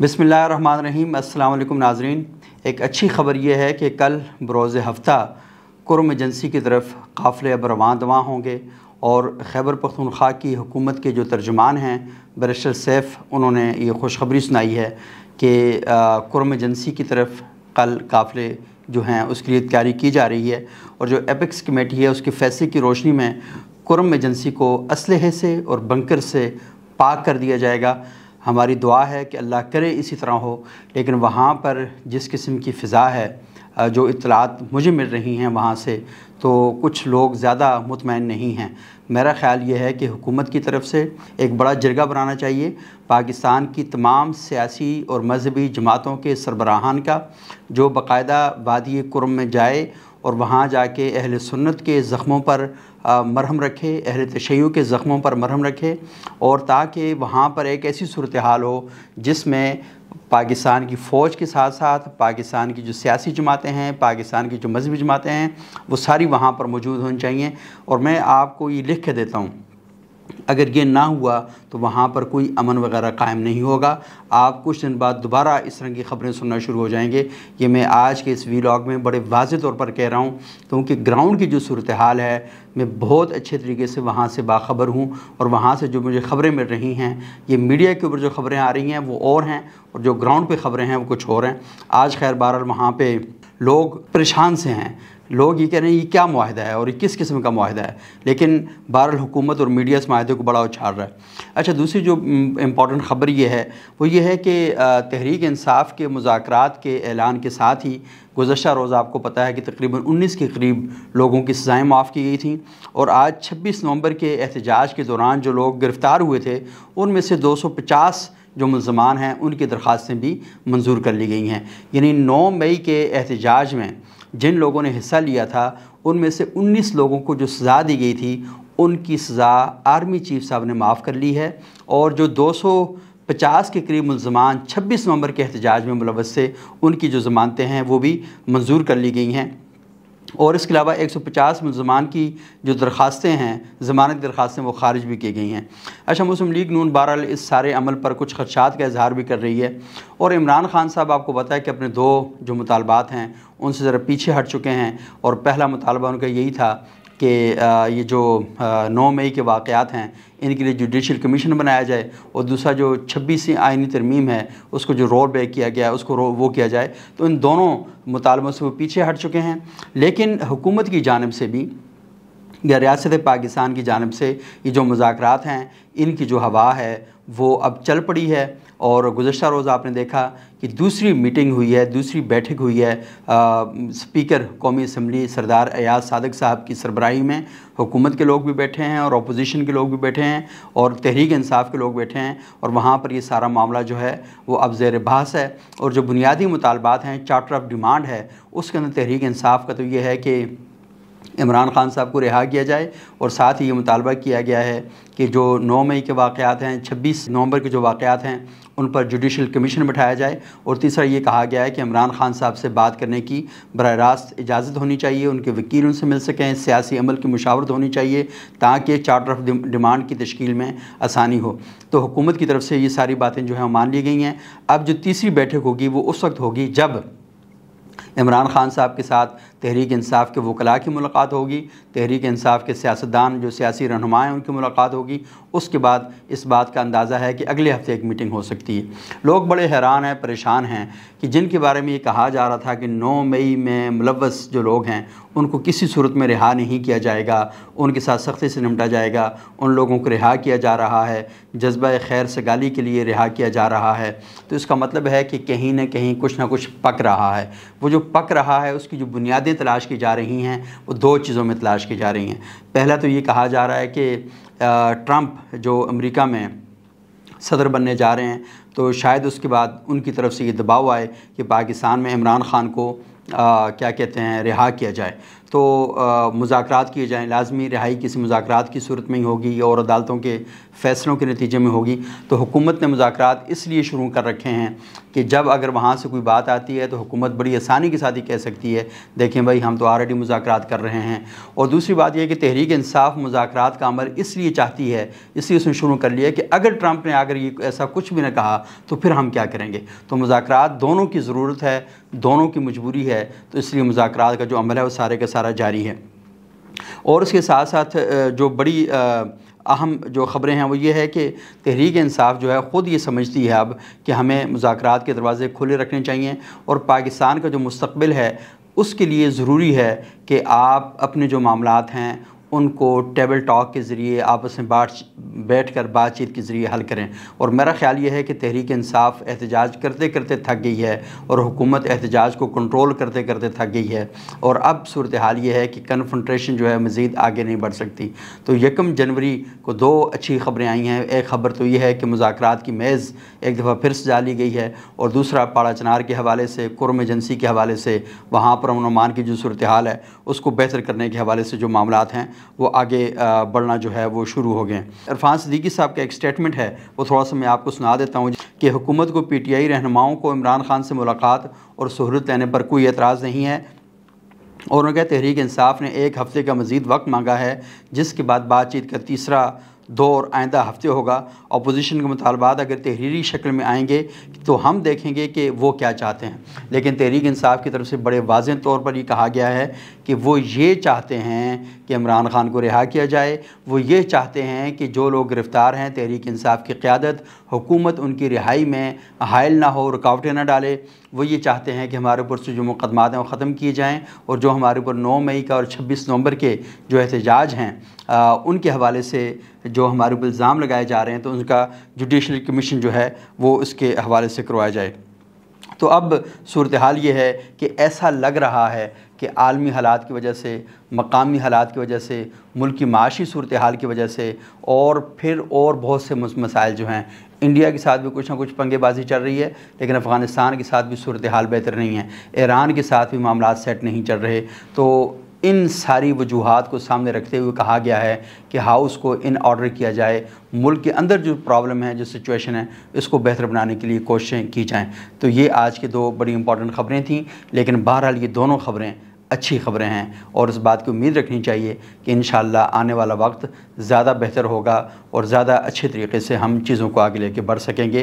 बिस्मिल्लाहिर्रहमानिर्रहीम। अस्सलाम वालेकुम नाज़रीन। एक अच्छी ख़बर यह है कि कल बरोज़ हफ़्ता कुर्म एजेंसी की तरफ काफ़िले अब रवां दवां होंगे और खैबर पख्तूनख्वा की हुकूमत के जो तर्जुमान हैं बैरिस्टर सैफ़, उन्होंने ये खुशखबरी सुनाई है कि कुर्म एजेंसी की तरफ कल काफ़िले जो हैं उसके लिए तैयारी की जा रही है और जो एपेक्स कमेटी है उसके फ़ैसले की रोशनी में कुर्म एजेंसी को असलहे से और बंकर से पाक कर दिया जाएगा। हमारी दुआ है कि अल्लाह करे इसी तरह हो, लेकिन वहाँ पर जिस किस्म की फ़िज़ा है, जो इत्तलात मुझे मिल रही हैं वहाँ से, तो कुछ लोग ज़्यादा मुतमईन नहीं हैं। मेरा ख़्याल ये है कि हुकूमत की तरफ से एक बड़ा जरगा बनाना चाहिए पाकिस्तान की तमाम सियासी और मजहबी जमातों के सरबराहान का, जो बाकायदा वादी कुर्म में जाए और वहाँ जाके अहले सुन्नत के ज़ख्मों पर मरहम रखे, अहले तशय्युअ के ज़ख्मों पर मरहम रखे, और ताकि वहाँ पर एक ऐसी सूरत हाल हो जिसमें पाकिस्तान की फ़ौज के साथ साथ पाकिस्तान की जो सियासी जमातें हैं, पाकिस्तान की जो मजहबी जमातें हैं, वो सारी वहाँ पर मौजूद होनी चाहिए। और मैं आपको ये लिख के देता हूँ, अगर ये ना हुआ तो वहाँ पर कोई अमन वगैरह कायम नहीं होगा। आप कुछ दिन बाद दोबारा इस तरह की ख़बरें सुनना शुरू हो जाएंगे। ये मैं आज के इस वीलॉग में बड़े वाज़े तौर पर कह रहा हूँ, क्योंकि ग्राउंड की जो सूरत हाल है मैं बहुत अच्छे तरीके से वहाँ से बाखबर हूँ, और वहाँ से जो मुझे ख़बरें मिल रही हैं, ये मीडिया के ऊपर जो ख़बरें आ रही हैं वो और हैं, और जो ग्राउंड पर ख़बरें हैं वो कुछ और हैं। आज खैर बहरहाल वहाँ पर लोग परेशान से हैं, लोग ये कह रहे हैं ये क्या मुआहदा है और ये किस किस्म का मुआहदा है, लेकिन बहरहाल हुकूमत और मीडिया इस मुआहदे को बड़ा उछाल रहा है। अच्छा, दूसरी जो इम्पॉर्टेंट ख़बर ये है वो ये है कि तहरीक इंसाफ के मुज़ाकरात के ऐलान के साथ ही गुज़श्ता रोज़ आपको पता है कि तकरीबन 19 के करीब लोगों की सज़ाएँ माफ़ की गई थी, और आज 26 नवंबर के एहतजाज के दौरान जो लोग गिरफ़्तार हुए थे उनमें से 250 जो मुल्ज़मान हैं उनकी दरख्वास्तें भी मंजूर कर ली गई हैं। यानी 9 मई के एहतजाज में जिन लोगों ने हिस्सा लिया था उनमें से 19 लोगों को जो सज़ा दी गई थी उनकी सज़ा आर्मी चीफ साहब ने माफ़ कर ली है, और जो 250 के करीब मुल्ज़मान 26 नवंबर के एहतजाज में मुलव्वस थे उनकी जो ज़मानतें हैं वो भी मंजूर कर ली गई हैं। और इसके अलावा 150 मुल्ज़मान की जो दरख्वास्तें हैं, ज़मानत दरख्वास्तें, वो खारिज भी की गई हैं। अच्छा, मुस्लिम लीग नून बहरहाल इस सारे अमल पर कुछ खदशात का इजहार भी कर रही है, और इमरान खान साहब आपको पता है कि अपने 2 जो मुतालबात हैं उनसे ज़रा पीछे हट चुके हैं, और पहला मुतालबा उनका यही था कि ये जो 9 मई के वाक़यात हैं इनके लिए जुडिशल कमीशन बनाया जाए, और दूसरा जो 26वीं आइनी तरमीम है उसको जो रोल बैक किया गया है उसको वो किया जाए। तो इन दोनों मुतालबों से वो पीछे हट चुके हैं, लेकिन हुकूमत की जानिब से भी या रियासत पाकिस्तान की जानिब से ये जो मुज़ाकरात हैं इनकी जो हवा है वो अब चल पड़ी है। और गुज़श्ता रोज़ आपने देखा कि दूसरी मीटिंग हुई है, दूसरी बैठक हुई है स्पीकर कौमी असम्बली सरदार अयाज सादिक साहब की सरबराही में। हुकूमत के लोग भी बैठे हैं और अपोजिशन के लोग भी बैठे हैं और तहरीक इंसाफ के लोग बैठे हैं, और वहाँ पर ये सारा मामला जो है वो अब ज़ेर बहस है। और जो बुनियादी मुतालबात हैं, चार्टर ऑफ डिमांड है, उसके अंदर तहरीक इंसाफ का तो ये है कि इमरान खान साहब को रिहा किया जाए, और साथ ही ये मुतालबा किया गया है कि जो 9 मई के वाक़यात हैं, 26 नवंबर के जो वाक़यात हैं उन पर जुडिशल कमीशन बिठाया जाए। और तीसरा ये कहा गया है कि इमरान खान साहब से बात करने की बराह रास्त इजाज़त होनी चाहिए, उनके वकील उनसे मिल सकें, सियासी अमल की मुशावरत होनी चाहिए ताकि चार्टर ऑफ डिमांड की तश्कील में आसानी हो। तो हुकूमत की तरफ से ये सारी बातें जो हैं मान ली गई हैं। अब जो तीसरी बैठक होगी वो उस वक्त होगी जब इमरान खान साहब के साथ तहरीक इंसाफ के वकला की मुलाकात होगी, तहरीक इंसाफ के सियासतदान जो सियासी रहनुमा हैं उनकी मुलाकात होगी। उसके बाद इस बात का अंदाज़ा है कि अगले हफ्ते एक मीटिंग हो सकती है। लोग बड़े हैरान हैं, परेशान हैं कि जिनके बारे में ये कहा जा रहा था कि 9 मई में मुलव्वस जो लोग हैं उनको किसी सूरत में रिहा नहीं किया जाएगा, उनके साथ सख्ती से निपटा जाएगा, उन लोगों को रिहा किया जा रहा है, जज्बा खैर सगाली के लिए रिहा किया जा रहा है। तो इसका मतलब है कि कहीं ना कहीं कुछ ना कुछ पक रहा है। वो जो पक रहा है उसकी जो बुनियादें तलाश की जा रही हैं वो 2 चीज़ों में तलाश की जा रही हैं। पहला तो ये कहा जा रहा है कि ट्रंप जो अमेरिका में सदर बनने जा रहे हैं, तो शायद उसके बाद उनकी तरफ से ये दबाव आए कि पाकिस्तान में इमरान खान को क्या कहते हैं रिहा किया जाए। तो मुज़ाकरात किए जाएँ। लाजमी रिहाई किसी मुज़ाकरात की सूरत में ही होगी और अदालतों के फ़ैसलों के नतीजे में होगी। तो हुकूमत ने मुज़ाकरात इसलिए शुरू कर रखे हैं कि जब अगर वहाँ से कोई बात आती है तो हुकूमत बड़ी आसानी के साथ ही कह सकती है देखें भाई हम तो ऑलरेडी मुज़ाकरात कर रहे हैं। और दूसरी बात यह कि तहरीक इंसाफ मुज़ाकरात का अमल इसलिए चाहती है, इसलिए उसने शुरू कर लिया कि अगर ट्रंप ने अगर ये ऐसा कुछ भी ना कहा तो फिर हम क्या करेंगे। तो मुज़ाकरात दोनों की ज़रूरत है, दोनों की मजबूरी है, तो इसलिए मुज़ाकरात का जो अमल है वो सारे का सारा जारी है। और उसके साथ साथ जो बड़ी अहम जो ख़बरें हैं वो ये है कि तहरीक इंसाफ जो है ख़ुद ये समझती है अब कि हमें मुज़ाकरात के दरवाज़े खुले रखने चाहिए और पाकिस्तान का जो मुस्तक़बिल है उसके लिए ज़रूरी है कि आप अपने जो मामलात हैं उनको टेबल टॉक के ज़रिए आपस में बैठ कर बातचीत के ज़रिए हल करें। और मेरा ख़्याल ये है कि तहरीक इंसाफ एहतजाज करते करते थक गई है और हुकूमत एहतजाज को कंट्रोल करते करते थक गई है और अब सूरत हाल ये है कि कन्फ्रंटेशन जो है मज़ीद आगे नहीं बढ़ सकती। तो 1 जनवरी को 2 अच्छी ख़बरें आई हैं। एक ख़बर तो ये है कि मुज़ाकरात की मेज़ एक दफ़ा फिर सजा ली गई है और दूसरा पाड़ा चनार के हवाले से, कुर्म एजेंसी के हवाले से, वहाँ पर अमन की जो सूरत हाल है उसको बेहतर करने के हवाले से जो मामलात हैं वो आगे बढ़ना जो है वो शुरू हो गए। इरफान सिद्दीकी साहब का एक स्टेटमेंट है वो थोड़ा सा मैं आपको सुना देता हूँ कि हुकूमत को PTI रहनुमाओं को इमरान खान से मुलाकात और सहूलत लेने पर कोई एतराज़ नहीं है और उन्होंने कहा तहरीक इंसाफ ने 1 हफ़्ते का मज़ीद वक्त मांगा है जिसके बाद बातचीत का तीसरा दौर आइंदा हफ्ते होगा। अपोजिशन के मुतालबात अगर तहरीरी शक्ल में आएंगे तो हम देखेंगे कि वो क्या चाहते हैं, लेकिन तहरीक इंसाफ की तरफ से बड़े वाज़ेह तौर पर ये कहा गया है कि वो ये चाहते हैं कि इमरान खान को रिहा किया जाए। वो ये चाहते हैं कि जो लोग गिरफ़्तार हैं तहरीक इंसाफ की क़यादत, हुकूमत उनकी रिहाई में हायल ना हो, रुकावटें ना डाले। वो ये चाहते हैं कि हमारे ऊपर से जो मुकदमात हैं वो ख़त्म किए जाएँ और जो हमारे ऊपर 9 मई का और 26 नवंबर के जो एहतजाज हैं उनके हवाले से जो हमारे ऊपर इल्ज़ाम लगाए जा रहे हैं तो उनका जुडिशल कमीशन जो है वो इसके हवाले से करवाया जाए। तो अब सूरत हाल ये है कि ऐसा लग रहा है कि आलमी हालात की वजह से, मकामी हालात की वजह से, मुल्क की माशी सूरत हाल की वजह से और फिर और बहुत से मसाइल जो हैं, इंडिया के साथ भी कुछ ना कुछ पंगेबाजी चल रही है लेकिन अफ़गानिस्तान के साथ भी सूरत हाल बेहतर नहीं है, ईरान के साथ भी मामलात सेट नहीं चल रहे। तो इन सारी वजूहात को सामने रखते हुए कहा गया है कि हाउस को इन ऑर्डर किया जाए, मुल्क के अंदर जो प्रॉब्लम है, जो सिचुएशन है, इसको बेहतर बनाने के लिए कोशिशें की जाएं। तो ये आज की 2 बड़ी इंपॉर्टेंट ख़बरें थीं, लेकिन बहरहाल ये दोनों ख़बरें अच्छी ख़बरें हैं और इस बात की उम्मीद रखनी चाहिए कि इंशाअल्लाह आने वाला वक्त ज़्यादा बेहतर होगा और ज़्यादा अच्छे तरीके से हम चीज़ों को आगे लेके बढ़ सकेंगे।